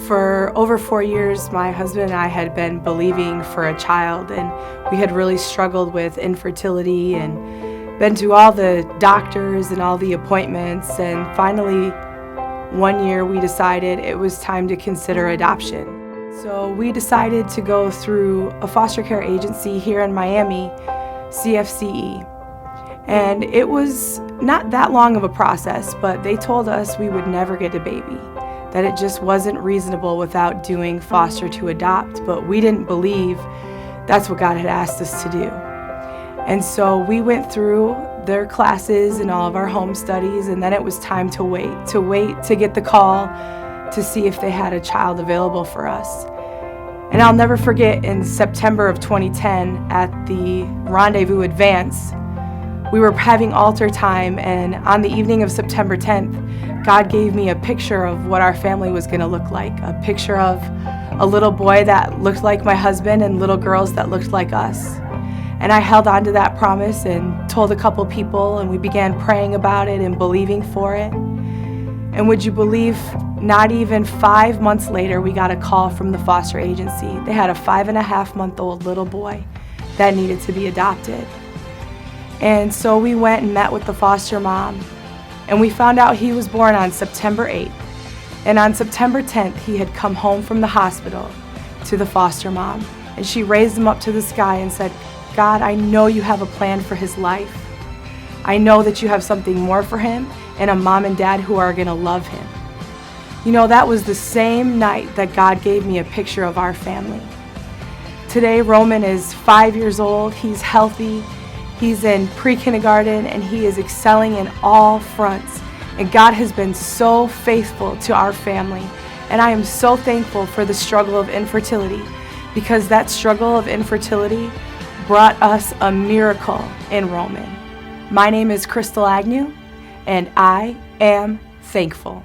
For over 4 years, my husband and I had been believing for a child, and we had really struggled with infertility and been to all the doctors and all the appointments, and finally one year we decided it was time to consider adoption. So we decided to go through a foster care agency here in Miami, CFCE. And it was not that long of a process, but they told us we would never get a baby, that it just wasn't reasonable without doing foster to adopt, but we didn't believe that's what God had asked us to do. And so we went through their classes and all of our home studies, and then it was time to wait to get the call to see if they had a child available for us. And I'll never forget, in September of 2010 at the Rendezvous Advance, we were having altar time, and on the evening of September 10th, God gave me a picture of what our family was going to look like, a picture of a little boy that looked like my husband and little girls that looked like us. And I held on to that promise and told a couple people, and we began praying about it and believing for it. And would you believe, not even 5 months later, we got a call from the foster agency. They had a 5.5-month-old little boy that needed to be adopted. And so we went and met with the foster mom, and we found out he was born on September 8th. And on September 10th, he had come home from the hospital to the foster mom. And she raised him up to the sky and said, "God, I know you have a plan for his life. I know that you have something more for him and a mom and dad who are going to love him." You know, that was the same night that God gave me a picture of our family. Today, Roman is 5 years old. He's healthy. He's in pre-kindergarten, and he is excelling in all fronts. And God has been so faithful to our family. And I am so thankful for the struggle of infertility, because that struggle of infertility brought us a miracle in Roman. My name is Agnew, and I am thankful.